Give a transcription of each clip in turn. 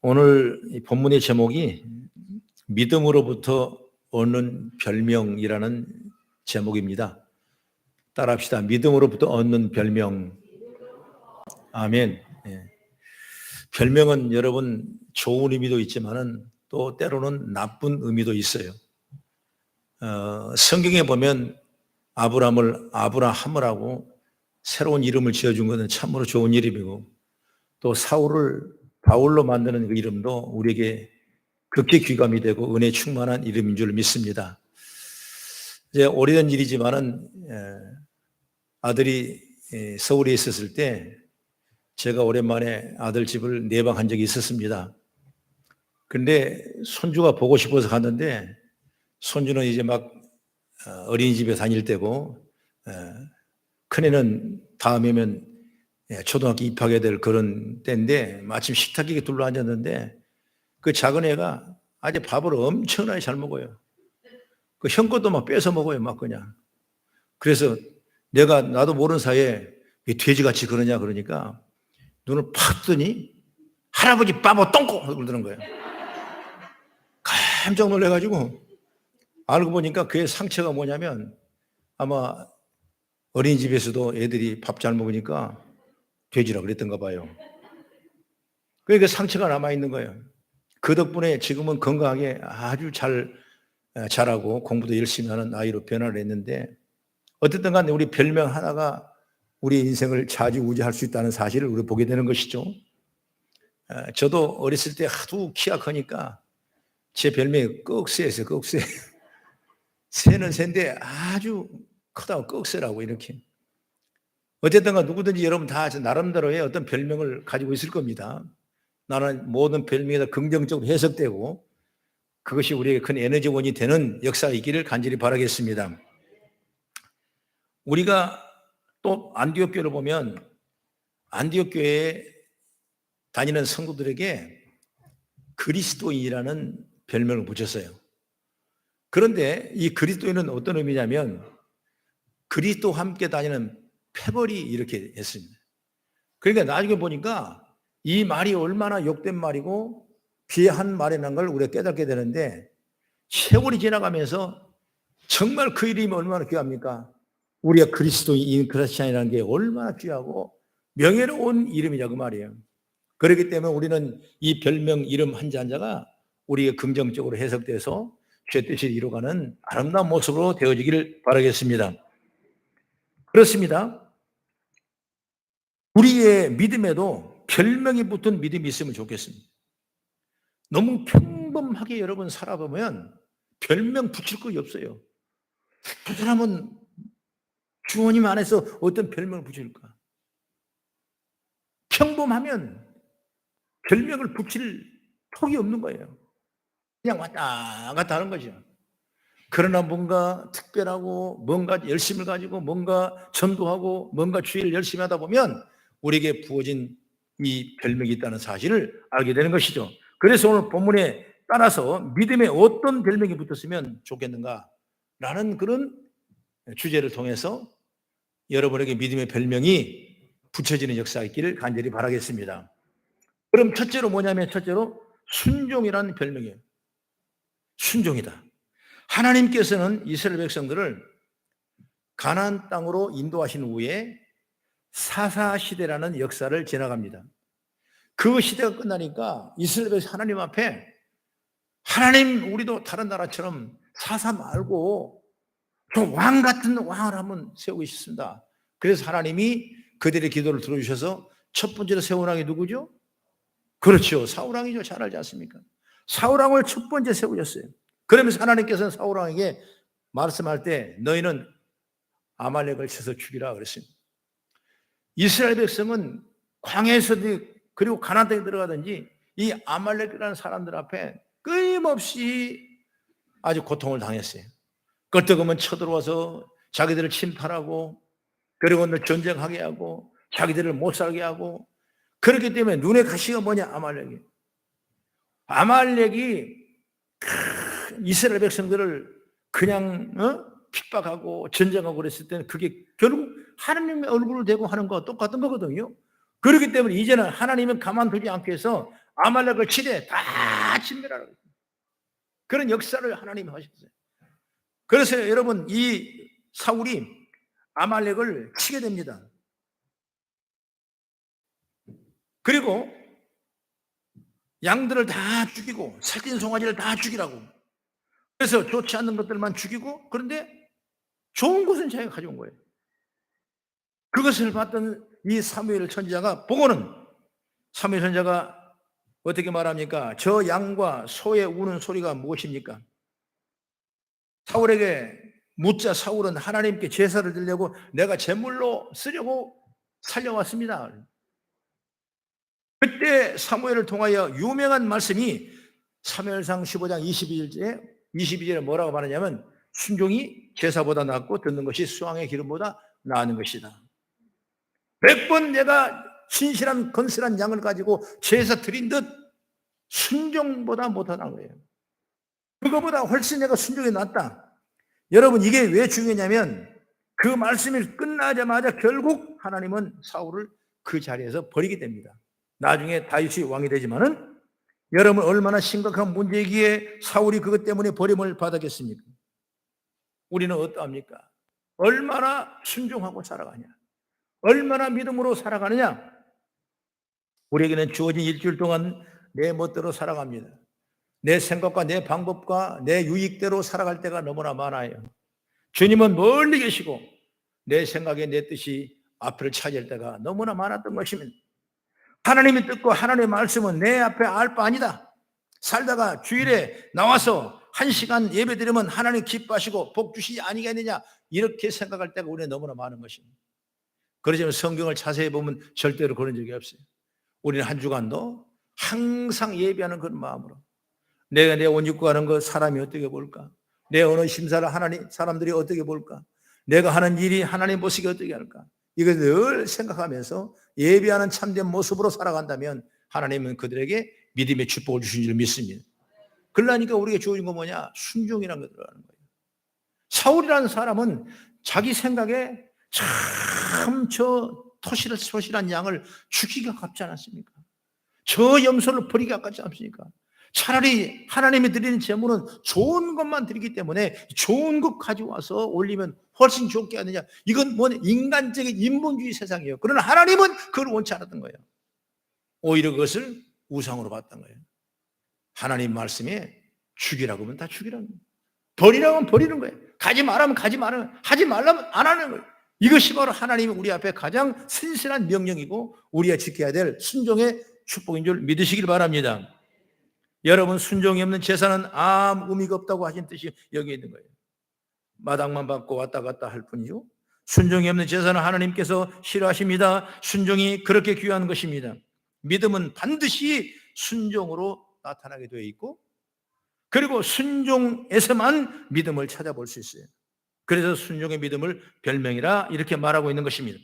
오늘 이 본문의 제목이 믿음으로부터 얻는 별명이라는 제목입니다. 따라합시다. 믿음으로부터 얻는 별명. 아멘. 예. 별명은 여러분 좋은 의미도 있지만은 또 때로는 나쁜 의미도 있어요. 성경에 보면 아브라함을 아브라함을 하고 새로운 이름을 지어준 것은 참으로 좋은 이름이고, 또 사울을 바울로 만드는 그 이름도 우리에게 극히 귀감이 되고 은혜 충만한 이름인 줄 믿습니다. 이제 오래된 일이지만은 아들이 서울에 있었을 때 제가 오랜만에 아들 집을 내방한 적이 있었습니다. 근데 손주가 보고 싶어서 갔는데 손주는 이제 막 어린이집에 다닐 때고, 큰애는 다음에면 초등학교 입학해야 될 그런 때인데 마침 식탁에 둘러앉았는데 그 작은 애가 아주 밥을 엄청나게 잘 먹어요. 그 형 것도 막 뺏어 먹어요, 막 그냥. 그래서 나도 모르는 사이에 왜 돼지같이 그러냐 그러니까 눈을 팍 뜨니 할아버지 바보 똥꼬 그러는 거예요. 깜짝 놀래가지고 알고 보니까 그의 상처가 뭐냐면 아마 어린이집에서도 애들이 밥 잘 먹으니까 돼지라 그랬던가 봐요. 그러니까 상처가 남아있는 거예요. 그 덕분에 지금은 건강하게 아주 잘 자라고 공부도 열심히 하는 아이로 변화를 했는데, 어쨌든 간에 우리 별명 하나가 우리 인생을 좌지우지할 수 있다는 사실을 우리 보게 되는 것이죠. 저도 어렸을 때 하도 키가 크니까 제 별명이 꺽쇠였어요. 꺽쇠. 새는 새인데 아주 크다고 꺽쇠라고 이렇게. 어쨌든 간 누구든지 여러분 다 나름대로의 어떤 별명을 가지고 있을 겁니다. 나는 모든 별명이 다 긍정적으로 해석되고 그것이 우리에게 큰 에너지원이 되는 역사가 있기를 간절히 바라겠습니다. 우리가 또 안디옥 교회를 보면 안디옥 교회에 다니는 성도들에게 그리스도인이라는 별명을 붙였어요. 그런데 이 그리스도인은 어떤 의미냐면 그리스도와 함께 다니는 패거리 이렇게 했습니다. 그러니까 나중에 보니까 이 말이 얼마나 욕된 말이고 비한 말이라는 걸 우리가 깨닫게 되는데, 세월이 지나가면서 정말 그 이름이 얼마나 귀합니까? 우리가 그리스도인 크리스찬이라는 게 얼마나 귀하고 명예로운 이름이냐 그 말이에요. 그렇기 때문에 우리는 이 별명 이름 한자 한자가 우리의 긍정적으로 해석돼서 죄 뜻을 이루어가는 아름다운 모습으로 되어지기를 바라겠습니다. 그렇습니다. 우리의 믿음에도 별명이 붙은 믿음이 있으면 좋겠습니다. 너무 평범하게 여러분 살아보면 별명 붙일 것이 없어요. 그 사람은 주원님 안에서 어떤 별명을 붙일까? 평범하면 별명을 붙일 턱이 없는 거예요. 그냥 왔다 갔다 하는 거죠. 그러나 뭔가 특별하고 뭔가 열심을 가지고 뭔가 전도하고 뭔가 주의를 열심히 하다 보면 우리에게 부어진 이 별명이 있다는 사실을 알게 되는 것이죠. 그래서 오늘 본문에 따라서 믿음에 어떤 별명이 붙었으면 좋겠는가 라는 그런 주제를 통해서 여러분에게 믿음의 별명이 붙여지는 역사가 있기를 간절히 바라겠습니다. 그럼 첫째로 뭐냐면 첫째로 순종이라는 별명이에요. 순종이다. 하나님께서는 이스라엘 백성들을 가나안 땅으로 인도하신 후에 사사시대라는 역사를 지나갑니다. 그 시대가 끝나니까 이스라엘 백성 하나님 앞에 하나님 우리도 다른 나라처럼 사사 말고 좀 왕 같은 왕을 한번 세우고 싶습니다. 그래서 하나님이 그들의 기도를 들어주셔서 첫 번째로 세운 왕이 누구죠? 그렇죠. 사울왕이죠. 잘 알지 않습니까? 사울왕을 첫 번째 세우셨어요. 그러면서 하나님께서는 사울왕에게 말씀할 때 너희는 아말렉을 쳐서 죽이라 그랬습니다. 이스라엘 백성은 광야에서도 그리고 가나안 땅에 들어가든지 이 아말렉이라는 사람들 앞에 끊임없이 아주 고통을 당했어요. 끄떡하면 쳐들어와서 자기들을 침탈하고 그리고 전쟁하게 하고 자기들을 못 살게 하고, 그렇기 때문에 눈에 가시가 뭐냐? 아말렉이 이스라엘 백성들을 그냥 핍박하고 전쟁하고 그랬을 때는 그게 결국 하나님의 얼굴을 대고 하는 거와 똑같은 거거든요. 그렇기 때문에 이제는 하나님은 가만두지 않고 해서 아말렉을 치되 다 진멸하라고. 그런 역사를 하나님이 하셨어요. 그래서 여러분, 이 사울이 아말렉을 치게 됩니다. 그리고 양들을 다 죽이고 살찐 송아지를 다 죽이라고. 그래서 좋지 않는 것들만 죽이고, 그런데 좋은 것은 자기가 가져온 거예요. 그것을 봤던 이 사무엘 선지자가 보고는, 사무엘 선지자가 어떻게 말합니까? 저 양과 소의 우는 소리가 무엇입니까? 사울에게 묻자 사울은 하나님께 제사를 드리려고 내가 제물로 쓰려고 살려왔습니다. 그때 사무엘을 통하여 유명한 말씀이 사무엘상 15장 22절에 뭐라고 말하냐면, 순종이 제사보다 낫고 듣는 것이 수왕의 기름보다 나은 것이다. 100번 내가 신실한 건실한 양을 가지고 제사 드린 듯 순종보다 못하다는 거예요. 그거보다 훨씬 내가 순종이 낫다. 여러분, 이게 왜 중요하냐면 그 말씀이 끝나자마자 결국 하나님은 사울을 그 자리에서 버리게 됩니다. 나중에 다윗이 왕이 되지만은 여러분, 얼마나 심각한 문제이기에 사울이 그것 때문에 버림을 받았겠습니까? 우리는 어떠합니까? 얼마나 순종하고 살아가냐? 얼마나 믿음으로 살아가느냐? 우리에게는 주어진 일주일 동안 내 멋대로 살아갑니다. 내 생각과 내 방법과 내 유익대로 살아갈 때가 너무나 많아요. 주님은 멀리 계시고 내 생각에 내 뜻이 앞을 차지할 때가 너무나 많았던 것입니다. 하나님의 뜻과 하나님의 말씀은 내 앞에 알 바 아니다. 살다가 주일에 나와서 1시간 예배 드리면 하나님 기뻐하시고 복 주시지 아니겠느냐, 이렇게 생각할 때가 우리는 너무나 많은 것입니다. 그러지만 성경을 자세히 보면 절대로 그런 적이 없어요. 우리는 한 주간도 항상 예배하는 그런 마음으로, 내가 내 옷 입고 가는 거 사람이 어떻게 볼까? 내 언어 심사를 사람들이 어떻게 볼까? 내가 하는 일이 하나님 보시기 어떻게 할까? 이걸 늘 생각하면서 예배하는 참된 모습으로 살아간다면 하나님은 그들에게 믿음의 축복을 주신 줄 믿습니다. 그러니까 우리가 주어진 거 뭐냐? 순종이라는 거 들어가는 거예요. 사울이라는 사람은 자기 생각에 참 저 토실한 양을 죽이기 아깝지 않았습니까? 저 염소를 버리기 아깝지 않습니까? 차라리 하나님이 드리는 제물은 좋은 것만 드리기 때문에 좋은 것 가져와서 올리면 훨씬 좋게 하느냐. 이건 뭐 인간적인 인본주의 세상이에요. 그러나 하나님은 그걸 원치 않았던 거예요. 오히려 그것을 우상으로 봤던 거예요. 하나님 말씀에 죽이라고 하면 다 죽이라는 거예요. 버리라고 하면 버리는 거예요. 가지 말라면 가지 말라면, 하지 말라면 안 하는 거예요. 이것이 바로 하나님이 우리 앞에 가장 신실한 명령이고 우리가 지켜야 될 순종의 축복인 줄 믿으시길 바랍니다. 여러분, 순종이 없는 제사는 아무 의미가 없다고 하신 뜻이 여기 있는 거예요. 마당만 받고 왔다 갔다 할 뿐이요. 순종이 없는 제사는 하나님께서 싫어하십니다. 순종이 그렇게 귀한 것입니다. 믿음은 반드시 순종으로 나타나게 되어 있고, 그리고 순종에서만 믿음을 찾아볼 수 있어요. 그래서 순종의 믿음을 별명이라 이렇게 말하고 있는 것입니다.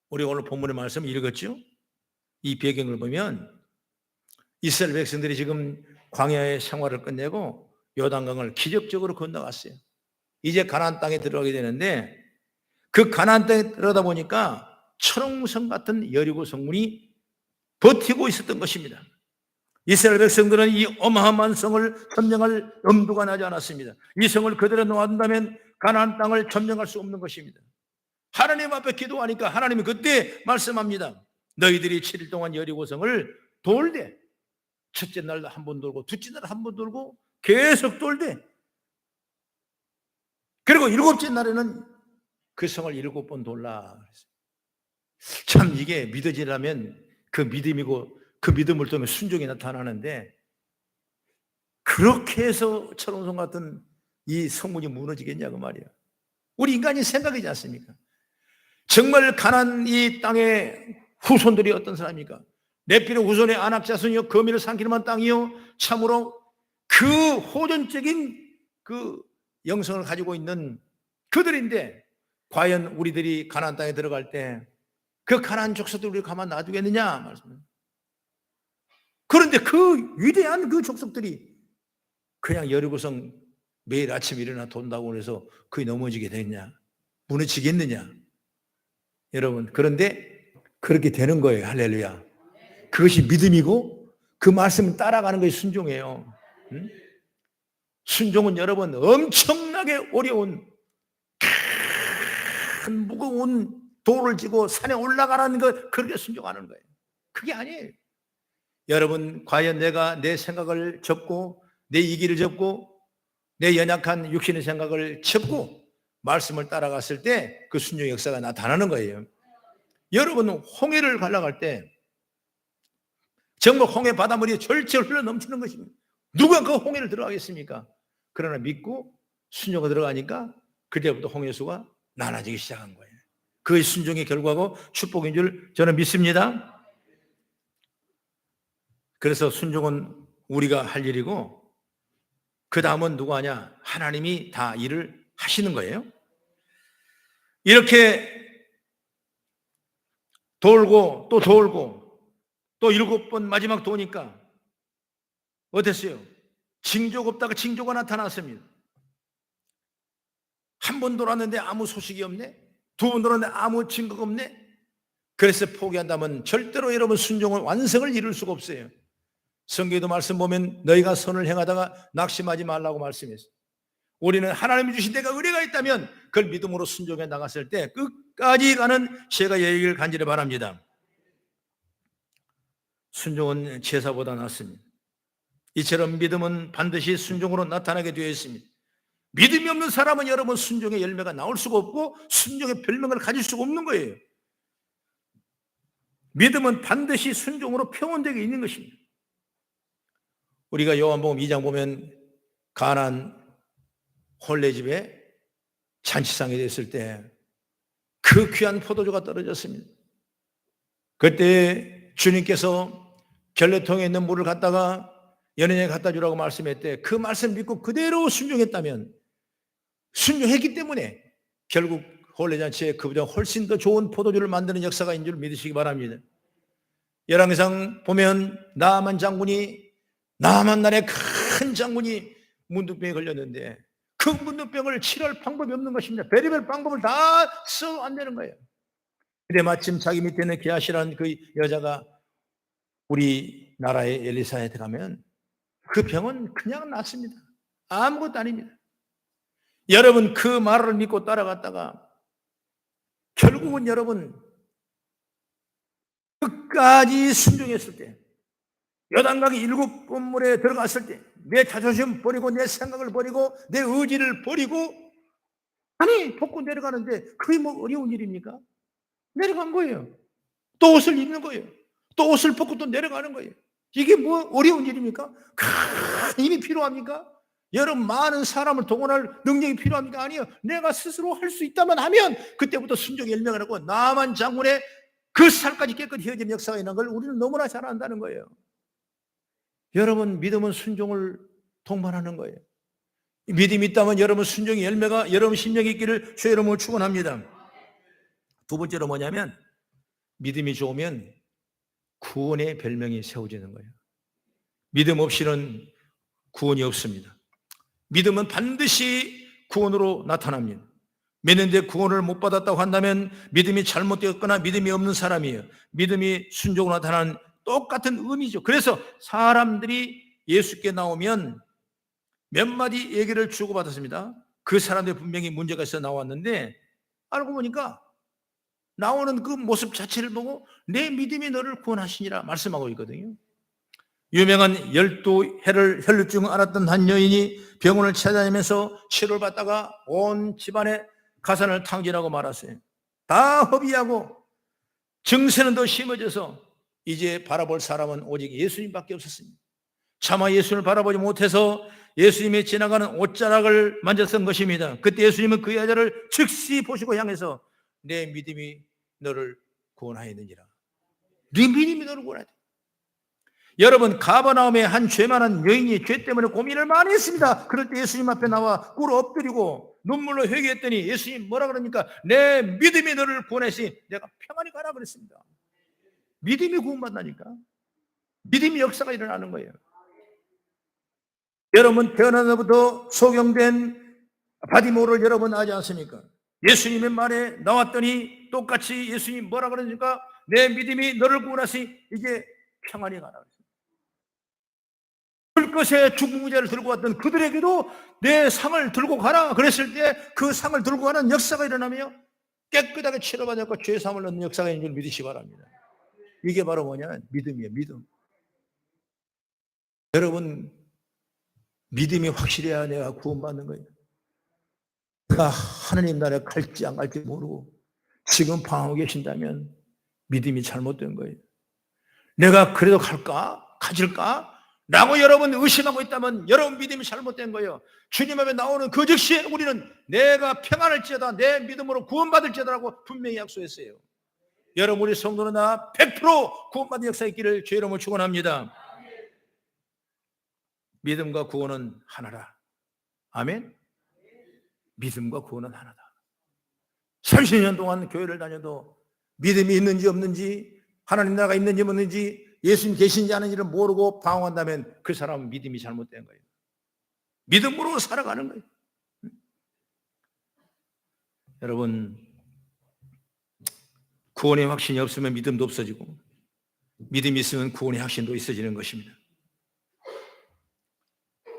우리 오늘 본문의 말씀 읽었죠? 이 배경을 보면 이스라엘 백성들이 지금 광야의 생활을 끝내고 요단강을 기적적으로 건너갔어요. 이제 가나안 땅에 들어가게 되는데, 그 가나안 땅에 들어가다 보니까 철옹성 같은 여리고 성문이 버티고 있었던 것입니다. 이스라엘 백성들은 이 어마어마한 성을 점령할 엄두가 나지 않았습니다. 이 성을 그대로 놓아둔다면 가나안 땅을 점령할 수 없는 것입니다. 하나님 앞에 기도하니까 하나님이 그때 말씀합니다. 너희들이 7일 동안 여리고 성을 돌되, 첫째 날 한 번 돌고 둘째 날 한 번 돌고 계속 돌되, 그리고 7째 날에는 그 성을 7번 돌라. 참 이게 믿어지려면 그 믿음이고 그 믿음을 통해 순종이 나타나는데, 그렇게 해서 철옹성 같은 이 성문이 무너지겠냐고 말이야. 우리 인간이 생각이지 않습니까? 정말 가나안 이 땅의 후손들이 어떤 사람입니까? 넷필의 후손의 안악자손이요 거미를 삼킬 만한 땅이요, 참으로 그 호전적인 그 영성을 가지고 있는 그들인데, 과연 우리들이 가나안 땅에 들어갈 때 그 가나안 족속들 우리 가만 놔두겠느냐 말씀입니다. 그런데 그 위대한 그 족속들이 그냥 여리고성 매일 아침 일어나 돈다고 해서 그게 넘어지게 되겠냐, 무너지겠느냐. 여러분, 그런데 그렇게 되는 거예요. 할렐루야. 그것이 믿음이고 그 말씀을 따라가는 것이 순종이에요. 응? 순종은 여러분 엄청나게 어려운 큰 무거운 돌을 지고 산에 올라가라는 것, 그렇게 순종하는 거예요. 그게 아니에요. 여러분, 과연 내가 내 생각을 접고 내 이기를 접고 내 연약한 육신의 생각을 접고 말씀을 따라갔을 때 그 순종의 역사가 나타나는 거예요. 여러분은 홍해를 가려갈 때 정말 홍해 바닷물이 절절 흘러 넘치는 것입니다. 누가 그 홍해를 들어가겠습니까? 그러나 믿고 순종을 들어가니까 그때부터 홍해수가 나눠지기 시작한 거예요. 그 순종의 결과고 축복인 줄 저는 믿습니다. 그래서 순종은 우리가 할 일이고 그 다음은 누가 하냐? 하나님이 다 일을 하시는 거예요. 이렇게 돌고 또 돌고 또 7번 마지막 도니까 어땠어요? 징조가 없다가 징조가 나타났습니다. 한 번 돌았는데 아무 소식이 없네. 2번 돌았는데 아무 증거가 없네. 그래서 포기한다면 절대로 여러분 순종은 완성을 이룰 수가 없어요. 성경에도 말씀 보면 너희가 선을 행하다가 낙심하지 말라고 말씀했어요. 우리는 하나님이 주신 데가 의뢰가 있다면 그걸 믿음으로 순종해 나갔을 때 끝까지 가는 제가 여기를 간절히 바랍니다. 순종은 제사보다 낫습니다. 이처럼 믿음은 반드시 순종으로 나타나게 되어 있습니다. 믿음이 없는 사람은 여러분 순종의 열매가 나올 수가 없고 순종의 별명을 가질 수가 없는 거예요. 믿음은 반드시 순종으로 표현되게 있는 것입니다. 우리가 요한복음 2장 보면 가나안 혼례집에 잔치상이 됐을 때 그 귀한 포도주가 떨어졌습니다. 그때 주님께서 결례통에 있는 물을 갖다가 연인에게 갖다 주라고 말씀했대. 그 말씀 믿고 그대로 순종했다면, 순종했기 때문에 결국 혼례잔치에 그보다 훨씬 더 좋은 포도주를 만드는 역사가 있는 줄 믿으시기 바랍니다. 열왕기상 보면 나만 나의 큰 장군이 문둥병에 걸렸는데 그 문둥병을 치료할 방법이 없는 것입니다. 별의별 방법을 다 써 안 되는 거예요. 근데 마침 자기 밑에 있는 게하시라는 그 여자가 우리나라의 엘리사에 가면 그 병은 그냥 낫습니다. 아무것도 아닙니다. 여러분 그 말을 믿고 따라갔다가 결국은 여러분 끝까지 순종했을 때, 요단강이 7건물에 들어갔을 때 내 자존심 버리고 내 생각을 버리고 내 의지를 버리고 벗고 내려가는데 그게 뭐 어려운 일입니까? 내려간 거예요. 또 옷을 입는 거예요. 또 옷을 벗고 또 내려가는 거예요. 이게 뭐 어려운 일입니까? 큰 힘이 필요합니까? 여러분 많은 사람을 동원할 능력이 필요합니까? 아니요. 내가 스스로 할 수 있다만 하면 그때부터 순종의 열매가 나고 나만 장군의 그 살까지 깨끗이 헤어진 역사가 있는 걸 우리는 너무나 잘 안다는 거예요. 여러분 믿음은 순종을 동반하는 거예요. 믿음이 있다면 여러분 순종의 열매가 여러분 심령에 있기를 주의 이름으로 축원합니다. 두 번째로 뭐냐면 믿음이 좋으면 구원의 별명이 세워지는 거예요. 믿음 없이는 구원이 없습니다. 믿음은 반드시 구원으로 나타납니다. 믿는데 구원을 못 받았다고 한다면 믿음이 잘못되었거나 믿음이 없는 사람이에요. 믿음이 순종으로 나타나는 똑같은 의미죠. 그래서 사람들이 예수께 나오면 몇 마디 얘기를 주고받았습니다. 그 사람들 분명히 문제가 있어 나왔는데 알고 보니까 나오는 그 모습 자체를 보고 내 믿음이 너를 구원하시니라 말씀하고 있거든요. 유명한 12해를 혈루증 앓았던 한 여인이 병원을 찾아다니면서 치료를 받다가 온 집안에 가산을 탕진하고 말았어요. 다 허비하고 증세는 더 심해져서 이제 바라볼 사람은 오직 예수님밖에 없었습니다. 차마 예수님을 바라보지 못해서 예수님이 지나가는 옷자락을 만졌던 것입니다. 그때 예수님은 그 여자를 즉시 보시고 향해서 내 믿음이 너를 구원하였느니라. 네 믿음이 너를 구원하였다. 여러분 가버나움에 한 죄만한 여인이 죄 때문에 고민을 많이 했습니다. 그럴 때 예수님 앞에 나와 꿇어 엎드리고 눈물로 회개했더니 예수님 뭐라 그러니까 내 믿음이 너를 구원했으니 내가 평안히 가라 그랬습니다. 믿음이 구원받다니까. 믿음이 역사가 일어나는 거예요. 여러분 태어나서부터 소경된 바디모를 여러분 아지 않습니까? 예수님의 말에 나왔더니 똑같이 예수님 뭐라 그러니까 내 믿음이 너를 구원하시니 이제 평안히 가라. 들것에 죽은 무자를 들고 왔던 그들에게도 내 상을 들고 가라 그랬을 때 그 상을 들고 가는 역사가 일어나며 깨끗하게 치료받았고 죄사함을 얻는 역사가 있는 줄 믿으시기 바랍니다. 이게 바로 뭐냐면 믿음이에요. 믿음. 여러분, 믿음이 확실해야 내가 구원받는 거예요. 내가 하나님 나라에 갈지 안 갈지 모르고 지금 방황하고 계신다면 믿음이 잘못된 거예요. 내가 그래도 갈까? 가질까? 라고 여러분 의심하고 있다면 여러분 믿음이 잘못된 거예요. 주님 앞에 나오는 그 즉시에 우리는 내가 평안할지어다 내 믿음으로 구원받을지어다라고 분명히 약속했어요. 여러분 우리 성도는 나 100% 구원받는 역사 있기를 주의 이름으로 축원합니다. 믿음과 구원은 하나라. 아멘. 믿음과 구원은 하나다. 30년 동안 교회를 다녀도 믿음이 있는지 없는지 하나님 나라가 있는지 없는지 예수님 계신지 아닌지를 모르고 방황한다면 그 사람은 믿음이 잘못된 거예요. 믿음으로 살아가는 거예요. 여러분, 구원의 확신이 없으면 믿음도 없어지고 믿음이 있으면 구원의 확신도 있어지는 것입니다.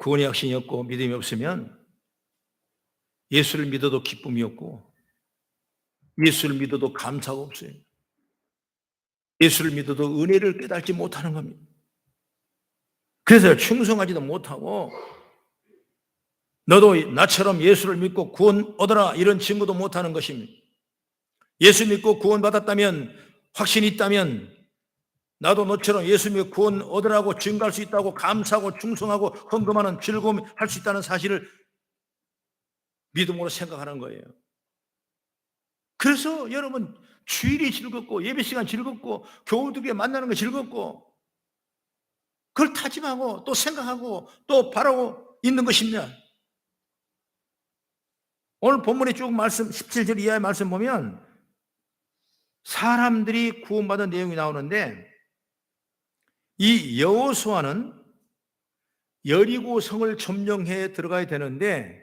구원의 확신이 없고 믿음이 없으면 예수를 믿어도 기쁨이 없고 예수를 믿어도 감사가 없어요. 예수를 믿어도 은혜를 깨닫지 못하는 겁니다. 그래서 충성하지도 못하고 너도 나처럼 예수를 믿고 구원 얻어라 이런 증거도 못하는 것입니다. 예수 믿고 구원 받았다면 확신이 있다면 나도 너처럼 예수 믿고 구원 얻으라고 증거할 수 있다고 감사하고 충성하고 헌금하는 즐거움을 할 수 있다는 사실을 믿음으로 생각하는 거예요. 그래서 여러분 주일이 즐겁고 예배 시간 즐겁고 교우들끼리 만나는 거 즐겁고 그걸 다짐하고 또 생각하고 또 바라고 있는 것입니다. 오늘 본문에 쭉 말씀 17절 이하의 말씀 보면 사람들이 구원받은 내용이 나오는데 이 여호수아는 여리고 성을 점령해 들어가야 되는데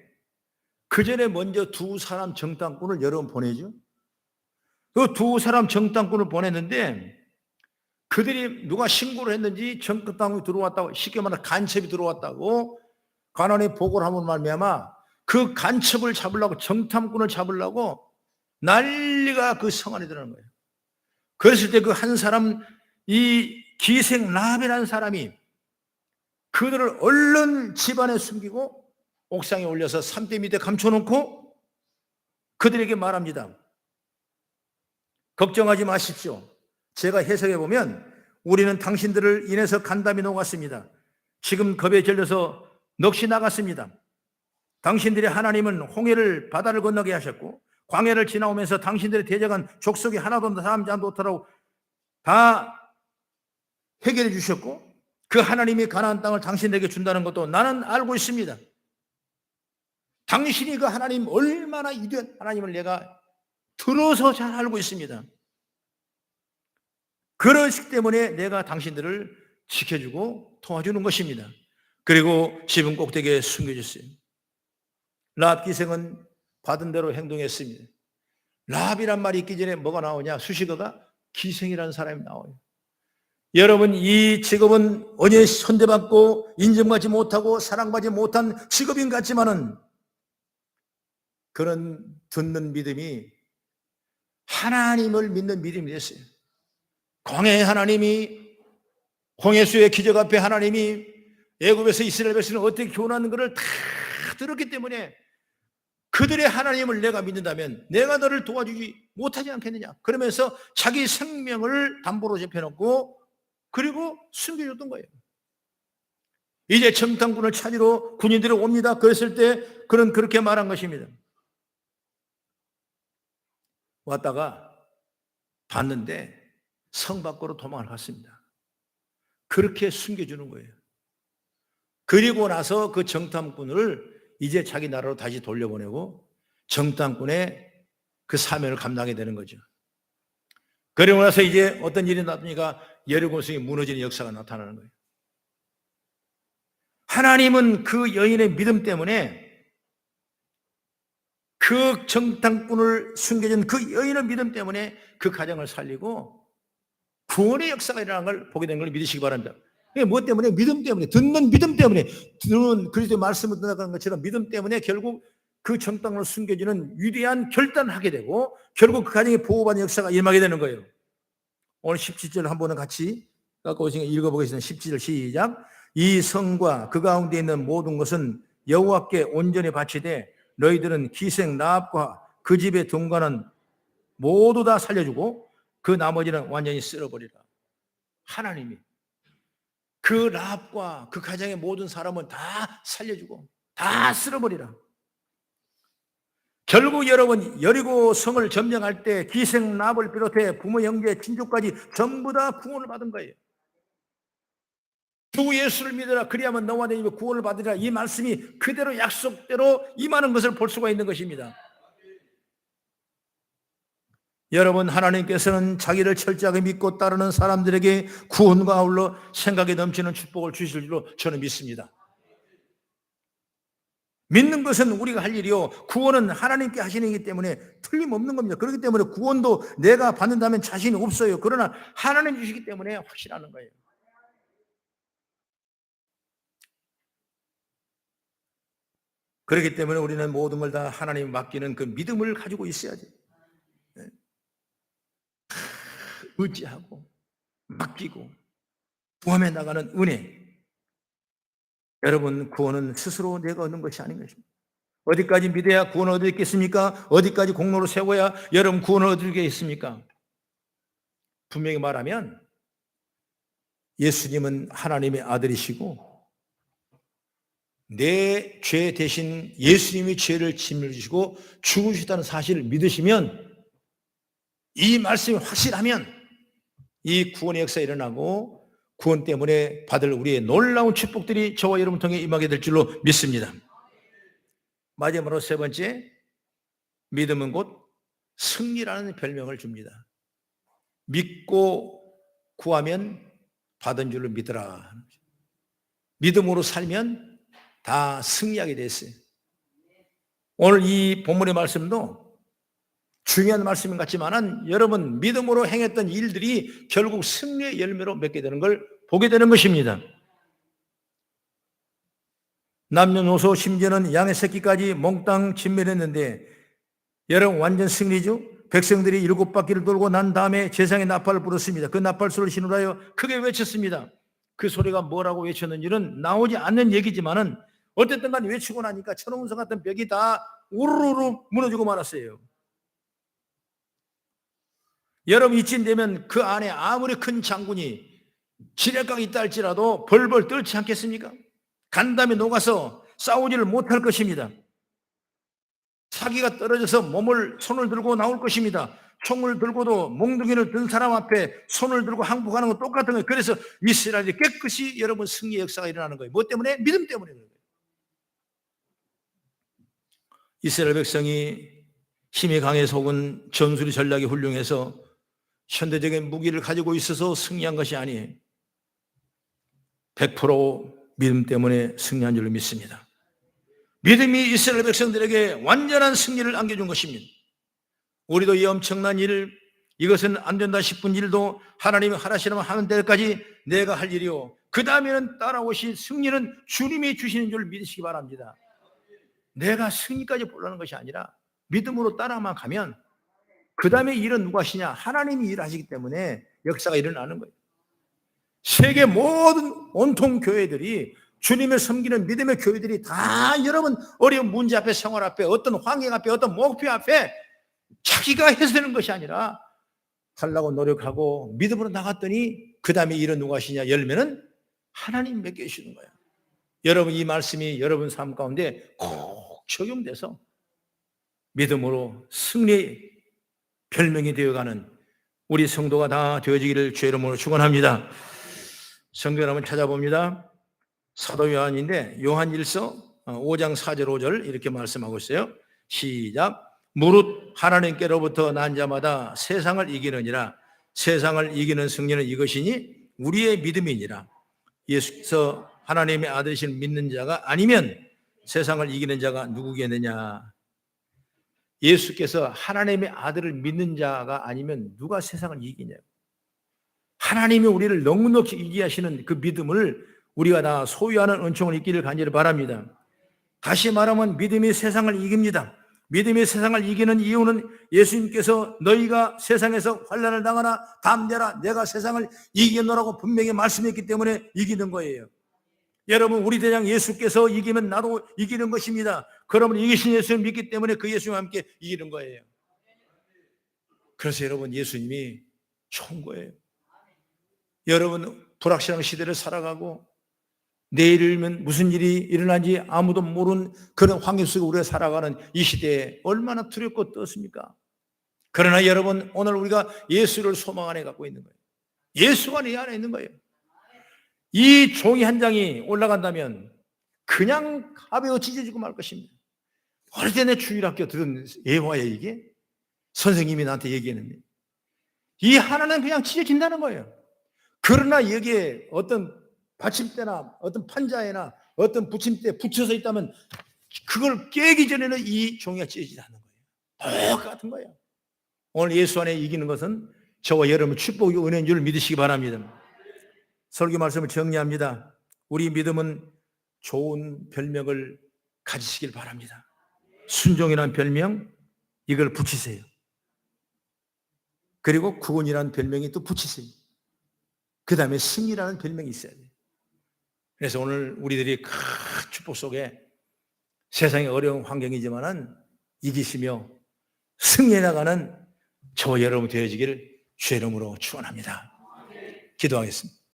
그 전에 먼저 두 사람 정탐꾼을 여러분 보내죠. 그 두 사람 정탐꾼을 보냈는데 그들이 누가 신고를 했는지 정탐꾼이 들어왔다고 쉽게 말하면 간첩이 들어왔다고 관원에 보고를 하면 말미암아 그 간첩을 잡으려고 정탐꾼을 잡으려고 난리가 그 성 안에 들어가는 거예요. 그랬을 때 그 한 사람 이 기생 라합이라는 사람이 그들을 얼른 집안에 숨기고 옥상에 올려서 산대 밑에 감춰놓고 그들에게 말합니다. 걱정하지 마십시오. 제가 해석해 보면 우리는 당신들을 인해서 간담이 녹았습니다. 지금 겁에 질려서 넋이 나갔습니다. 당신들의 하나님은 홍해를 바다를 건너게 하셨고 광야를 지나오면서 당신들의 대적한 족속이 하나도 남지 않도록 다 해결해 주셨고 그 하나님이 가나안 땅을 당신들에게 준다는 것도 나는 알고 있습니다. 당신이 그 하나님 얼마나 위대한 하나님을 내가 들어서 잘 알고 있습니다. 그러시기 때문에 내가 당신들을 지켜주고 도와주는 것입니다. 그리고 집은 꼭대기에 숨겨줬어요. 라합 기생은 받은 대로 행동했습니다. 라합이란 말이 있기 전에 뭐가 나오냐? 수식어가 기생이라는 사람이 나와요. 여러분 이 직업은 언제 선대받고 인정받지 못하고 사랑받지 못한 직업인 것 같지만은 그런 듣는 믿음이 하나님을 믿는 믿음이 됐어요. 광야의 하나님이 홍해수의 기적 앞에 하나님이 애굽에서 이스라엘 백성을 어떻게 교훈하는 것을 다 들었기 때문에 그들의 하나님을 내가 믿는다면 내가 너를 도와주지 못하지 않겠느냐 그러면서 자기 생명을 담보로 잡혀놓고 그리고 숨겨줬던 거예요. 이제 정탐꾼을 찾으러 군인들이 옵니다. 그랬을 때 그는 그렇게 말한 것입니다. 왔다가 봤는데 성 밖으로 도망을 갔습니다. 그렇게 숨겨주는 거예요. 그리고 나서 그 정탐꾼을 이제 자기 나라로 다시 돌려보내고 정탐꾼의 그 사명을 감당하게 되는 거죠. 그리고 나서 이제 어떤 일이 나타나니까 여리고 성이 무너지는 역사가 나타나는 거예요. 하나님은 그 여인의 믿음 때문에 그 정탐꾼을 숨겨준 그 여인의 믿음 때문에 그 가정을 살리고 구원의 역사가 일어나는 걸 보게 되는 걸 믿으시기 바랍니다. 이게 뭐 때문에? 믿음 때문에. 듣는 믿음 때문에. 듣는 그리스도의 말씀을 듣는 것처럼 믿음 때문에 결국 그 전 땅으로 숨겨지는 위대한 결단을 하게 되고 결국 그 가정에 보호받는 역사가 임하게 되는 거예요. 오늘 17절 한 번은 같이 갖고 오신 거 읽어보겠습니다. 17절 시작. 이 성과 그 가운데 있는 모든 것은 여호와께 온전히 바치되 너희들은 기생 라합과 그 집의 동거는 모두 다 살려주고 그 나머지는 완전히 쓸어버리라. 하나님이 그 라합과 그 가정의 모든 사람은 다 살려주고 다 쓸어버리라. 결국 여러분 여리고 성을 점령할 때 기생 라합을 비롯해 부모 형제 친족까지 전부 다 구원을 받은 거예요. 주 예수를 믿으라 그리하면 너와 내 집에 구원을 받으리라. 이 말씀이 그대로 약속대로 임하는 것을 볼 수가 있는 것입니다. 여러분 하나님께서는 자기를 철저하게 믿고 따르는 사람들에게 구원과 아울러 생각에 넘치는 축복을 주실 줄로 저는 믿습니다. 믿는 것은 우리가 할 일이요 구원은 하나님께 하시는 것이기 때문에 틀림없는 겁니다. 그렇기 때문에 구원도 내가 받는다면 자신이 없어요. 그러나 하나님 주시기 때문에 확실하는 거예요. 그렇기 때문에 우리는 모든 걸 다 하나님에 맡기는 그 믿음을 가지고 있어야지. 의지하고 맡기고 구함에 나가는 은혜. 여러분 구원은 스스로 내가 얻는 것이 아닌 것입니다. 어디까지 믿어야 구원을 얻겠습니까? 어디까지 공로를 세워야 여러분 구원을 얻겠습니까? 분명히 말하면 예수님은 하나님의 아들이시고 내 죄 대신 예수님이 죄를 짊어지시고 죽으셨다는 사실을 믿으시면 이 말씀이 확실하면 이 구원의 역사가 일어나고 구원 때문에 받을 우리의 놀라운 축복들이 저와 여러분 통해 임하게 될 줄로 믿습니다. 마지막으로 세 번째, 믿음은 곧 승리라는 별명을 줍니다. 믿고 구하면 받은 줄로 믿으라. 믿음으로 살면 다 승리하게 됐어요. 오늘 이 본문의 말씀도 중요한 말씀인 것 같지만은 여러분 믿음으로 행했던 일들이 결국 승리의 열매로 맺게 되는 걸 보게 되는 것입니다. 남녀노소 심지어는 양의 새끼까지 몽땅 진멸했는데 여러분 완전 승리죠. 백성들이 7바퀴를 돌고 난 다음에 제상의 나팔을 불었습니다. 그 나팔소리를 신으라여 크게 외쳤습니다. 그 소리가 뭐라고 외쳤는지는 나오지 않는 얘기지만은 어쨌든 간에 외치고 나니까 천운성 같은 벽이 다 우르르 무너지고 말았어요. 여러분 이쯤 되면 그 안에 아무리 큰 장군이 지뢰강이 있다 할지라도 벌벌 떨지 않겠습니까? 간담이 녹아서 싸우지를 못할 것입니다. 사기가 떨어져서 손을 들고 나올 것입니다. 총을 들고도 몽둥이를 든 사람 앞에 손을 들고 항복하는 건 똑같은 거예요. 그래서 이스라엘이 깨끗이 여러분 승리의 역사가 일어나는 거예요. 뭐 때문에? 믿음 때문에 그런 거예요. 이스라엘 백성이 힘이 강해서 혹은 전술이 전략이 훌륭해서 현대적인 무기를 가지고 있어서 승리한 것이 아니에요. 100% 믿음 때문에 승리한 줄로 믿습니다. 믿음이 이스라엘 백성들에게 완전한 승리를 안겨준 것입니다. 우리도 이 엄청난 일, 이것은 안 된다 싶은 일도 하나님이 하라시면 하는 데까지 내가 할 일이요. 그 다음에는 따라오신 승리는 주님이 주시는 줄 믿으시기 바랍니다. 내가 승리까지 보려는 것이 아니라 믿음으로 따라만 가면 그 다음에 일은 누가 하시냐? 하나님이 일하시기 때문에 역사가 일어나는 거예요. 세계 모든 온통 교회들이 주님을 섬기는 믿음의 교회들이 다 여러분 어려운 문제 앞에 생활 앞에 어떤 환경 앞에 어떤 목표 앞에 자기가 해서 되는 것이 아니라 하려고 노력하고 믿음으로 나갔더니 그 다음에 일은 누가 하시냐? 열매는 하나님 맡겨주시는 거예요. 여러분 이 말씀이 여러분 삶 가운데 꼭 적용돼서 믿음으로 승리의 별명이 되어가는 우리 성도가 다 되어지기를 주의 이름으로 축원합니다. 성경을 한번 찾아봅니다. 사도 요한인데 요한 1서 5장 4절 5절 이렇게 말씀하고 있어요. 시작. 무릇 하나님께로부터 난 자마다 세상을 이기느니라. 세상을 이기는 승리는 이것이니 우리의 믿음이니라. 예수께서 하나님의 아들이신 믿는 자가 아니면 세상을 이기는 자가 누구겠느냐. 예수께서 하나님의 아들을 믿는 자가 아니면 누가 세상을 이기냐고. 하나님이 우리를 넉넉히 이기게 하시는 그 믿음을 우리가 다 소유하는 은총을 있기를 간절히 바랍니다. 다시 말하면 믿음이 세상을 이깁니다. 믿음이 세상을 이기는 이유는 예수님께서 너희가 세상에서 환난을 당하나 담대라 내가 세상을 이기노라고 분명히 말씀했기 때문에 이기는 거예요. 여러분, 우리 대장 예수께서 이기면 나도 이기는 것입니다. 그러면 이기신 예수를 믿기 때문에 그 예수님과 함께 이기는 거예요. 그래서 여러분, 예수님이 좋은 거예요. 여러분, 불확실한 시대를 살아가고 내일이면 무슨 일이 일어난지 아무도 모르는 그런 환경 속에 우리가 살아가는 이 시대에 얼마나 두렵고 떴습니까? 그러나 여러분, 오늘 우리가 예수를 소망 안에 갖고 있는 거예요. 예수가 내 안에 있는 거예요. 이 종이 한 장이 올라간다면 그냥 가벼워 찢어지고 말 것입니다. 어릴 때 내 주일학교 들은 예화야 이게? 선생님이 나한테 얘기했는데 이 하나는 그냥 찢어진다는 거예요. 그러나 여기에 어떤 받침대나 어떤 판자에나 어떤 붙임대에 붙여서 있다면 그걸 깨기 전에는 이 종이가 찢어지지 않는 거예요. 똑같은 거예요. 오늘 예수 안에 이기는 것은 저와 여러분 축복의 은혜인 줄 믿으시기 바랍니다. 설교 말씀을 정리합니다. 우리 믿음은 좋은 별명을 가지시길 바랍니다. 순종이라는 별명, 이걸 붙이세요. 그리고 구원이라는 별명이 또 붙이세요. 그 다음에 승리라는 별명이 있어야 돼요. 그래서 오늘 우리들이 큰 축복 속에 세상의 어려운 환경이지만은 이기시며 승리해 나가는 저와 여러분 되어지기를 주의 이름으로 축원합니다. 기도하겠습니다.